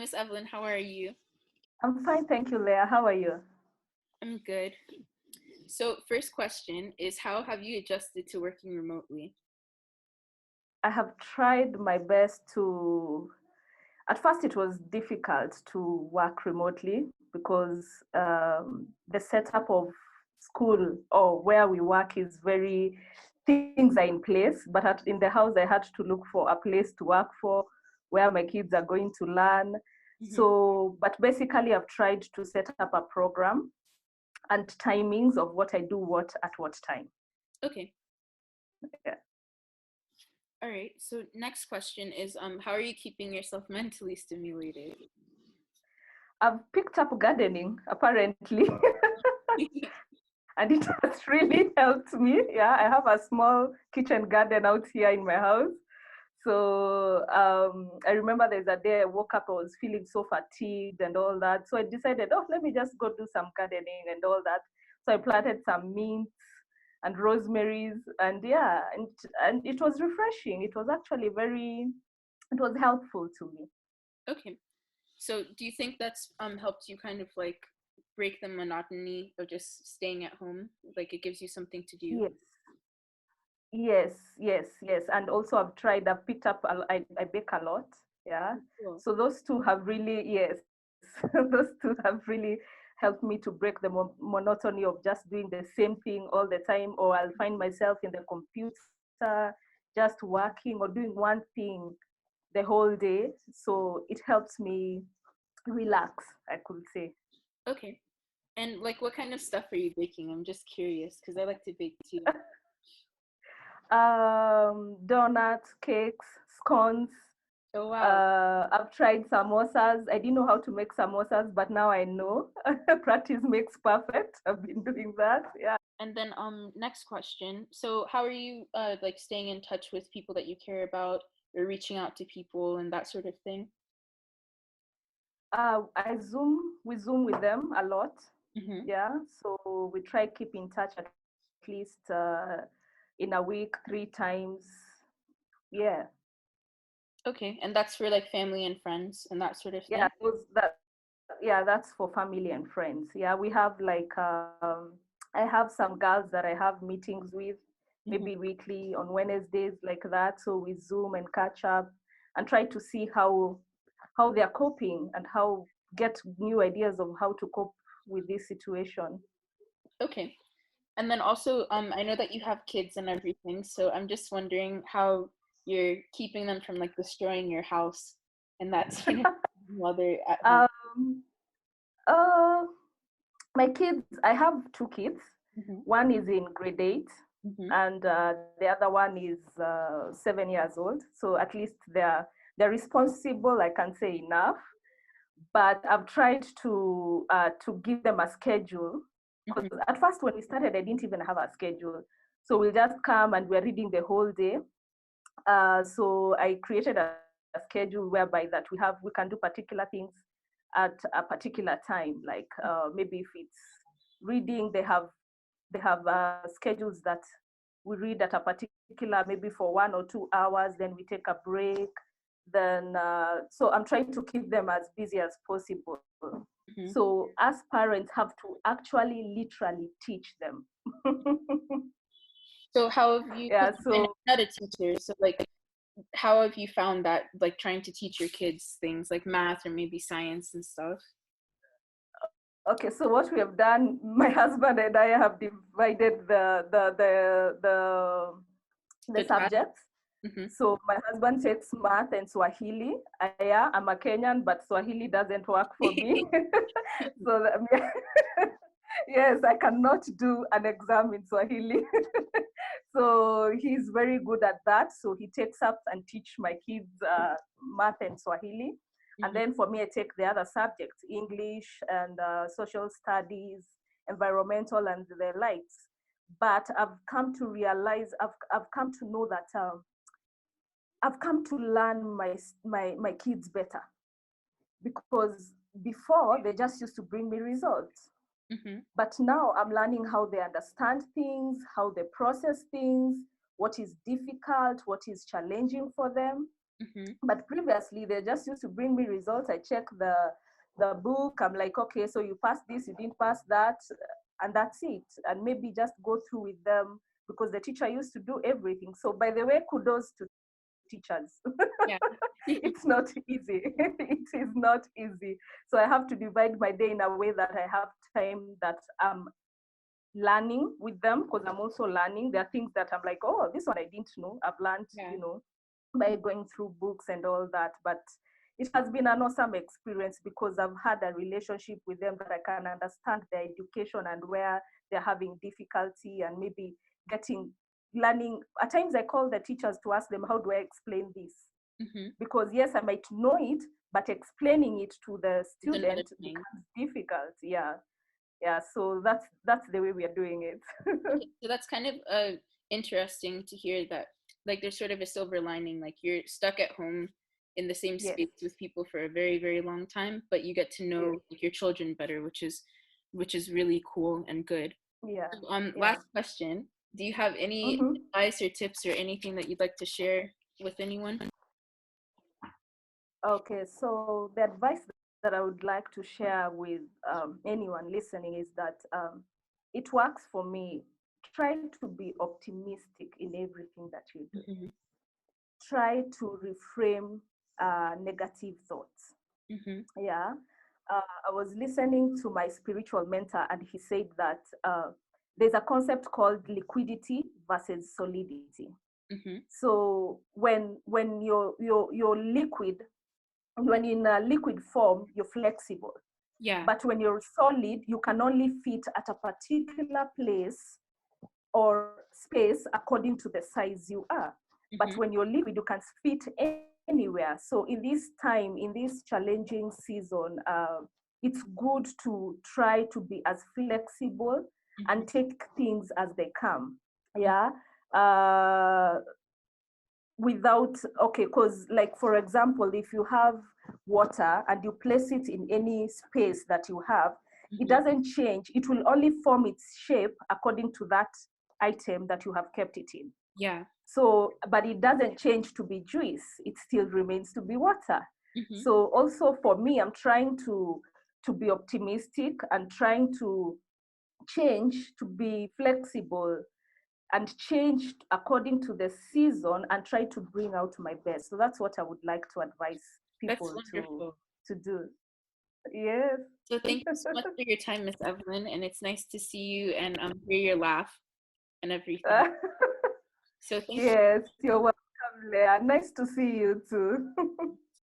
Miss Evelyn. How are you? I'm fine, thank you, Leah. How are you? I'm good. So, first question is how have you adjusted to working remotely? I have tried my best at first, it was difficult to work remotely because the setup of school or where we work is things are in place. But in the house, I had to look for a place to work for where my kids are going to learn. Mm-hmm. So, but basically, I've tried to set up a program and timings of what I do, what at what time. Okay. Yeah. All right. So, next question is how are you keeping yourself mentally stimulated? I've picked up gardening, apparently. And it has really helped me. Yeah, I have a small kitchen garden out here in my house. So I remember there's a day I woke up, I was feeling so fatigued and all that. So I decided, oh, let me just go do some gardening and all that. So I planted some mints and rosemaries, and yeah, and it was refreshing. It was actually it was helpful to me. Okay. So, do you think that's helped you kind of like break the monotony of just staying at home? Like it gives you something to do? Yes. Yes. And also I've picked up, I bake a lot. Yeah. Cool. So those two have really, yes, those two have really helped me to break the monotony of just doing the same thing all the time, or I'll find myself in the computer just working or doing one thing the whole day. So it helps me relax, I could say. Okay. And like what kind of stuff are you baking? I'm just curious because I like to bake too. Donuts, cakes, scones. Oh wow. I've tried samosas. I didn't know how to make samosas, but now I know. Practice makes perfect. I've been doing that. Yeah. And then next question. So how are you like staying in touch with people that you care about or reaching out to people and that sort of thing? We Zoom with them a lot. Mm-hmm. Yeah. So we try keep in touch at least in a week, 3 times. Yeah. Okay. And that's for like family and friends and that sort of Yeah. thing? That's for family and friends. Yeah. We have I have some girls that I have meetings with Mm-hmm. maybe weekly on Wednesdays like that. So we Zoom and catch up and try to see how they're coping and how get new ideas of how to cope with this situation. Okay. And then also I know that you have kids and everything, so I'm just wondering how you're keeping them from like destroying your house and that sort of thing while they're at home. Um, uh, my kids, I have two kids. Mm-hmm. One is in grade 8, Mm-hmm. and the other one is 7 years old. So at least they're responsible. I can say enough. But I've tried to give them a schedule. Because Mm-hmm. at first, when we started, I didn't even have a schedule. So we'll just come and we're reading the whole day. So I created a schedule whereby that we can do particular things at a particular time. Like maybe if it's reading, they have schedules that we read at a particular, maybe for 1 or 2 hours, then we take a break. Then so I'm trying to keep them as busy as possible. Mm-hmm. So as parents have to actually literally teach them. So how have you, Yeah. because I'm So not a teacher, so like how have you found that like trying to teach your kids things like math or maybe science and stuff? okay, so what we have done, my husband and I have divided the The task? subjects. Mm-hmm. So my husband takes math and Swahili. Yeah, I'm a Kenyan, but Swahili doesn't work for me. So yes, I cannot do an exam in Swahili. So he's very good at that. So he takes up and teach my kids math and Swahili. And Mm-hmm. then for me, I take the other subjects, English and social studies, environmental and the likes. But I've come to realize, I've come to know that I've come to learn my kids better, because before they just used to bring me results. Mm-hmm. But now I'm learning how they understand things, how they process things, what is difficult, what is challenging for them. But previously, they just used to bring me results. I check the book. I'm like, okay, so you passed this, you didn't pass that, and that's it. And maybe just go through with them because the teacher used to do everything. So by the way, kudos to teachers. Yeah. It's not easy. It is not easy. So I have to divide my day in a way that I have time that I'm learning with them, because I'm also learning. There are things that I'm like, oh, this one I didn't know. I've learned, Yeah. by going through books and all that. But it has been an awesome experience because I've had a relationship with them that I can understand their education and where they're having difficulty, and maybe learning. At times I call the teachers to ask them, how do I explain this? Because yes, I might know it, but explaining it to the student becomes difficult. Yeah, so that's the way we are doing it. Okay, so that's kind of interesting to hear that, like, there's sort of a silver lining, like you're stuck at home in the same space with people for a very, very long time, but you get to know like, your children better, which is really cool and good. Yeah. So, last question, do you have any advice or tips or anything that you'd like to share with anyone? Okay, so the advice that I would like to share with anyone listening is that it works for me. Try to be optimistic in everything that you do. Try to reframe negative thoughts. Yeah. I was listening to my spiritual mentor, and he said that there's a concept called liquidity versus solidity. So when you're liquid, when in a liquid form, you're flexible. Yeah. But when you're solid, you can only fit at a particular place or space according to the size you are. But when you're liquid, you can fit anywhere. So in this time, in this challenging season, it's good to try to be as flexible and take things as they come. Yeah. Because like, for example, if you have water and you place it in any space that you have, it doesn't change. It will only form its shape according to that item that you have kept it in. Yeah. So, but it doesn't change to be juice. It still remains to be water. So also for me, I'm trying to be optimistic and trying to change, to be flexible and change according to the season and try to bring out my best. So that's what I would like to advise people to do. Yes. So thank you so much for your time, Miss Evelyn, and it's nice to see you and hear your laugh and everything. So thank you. Yes, you're welcome, Leah. Nice to see you too.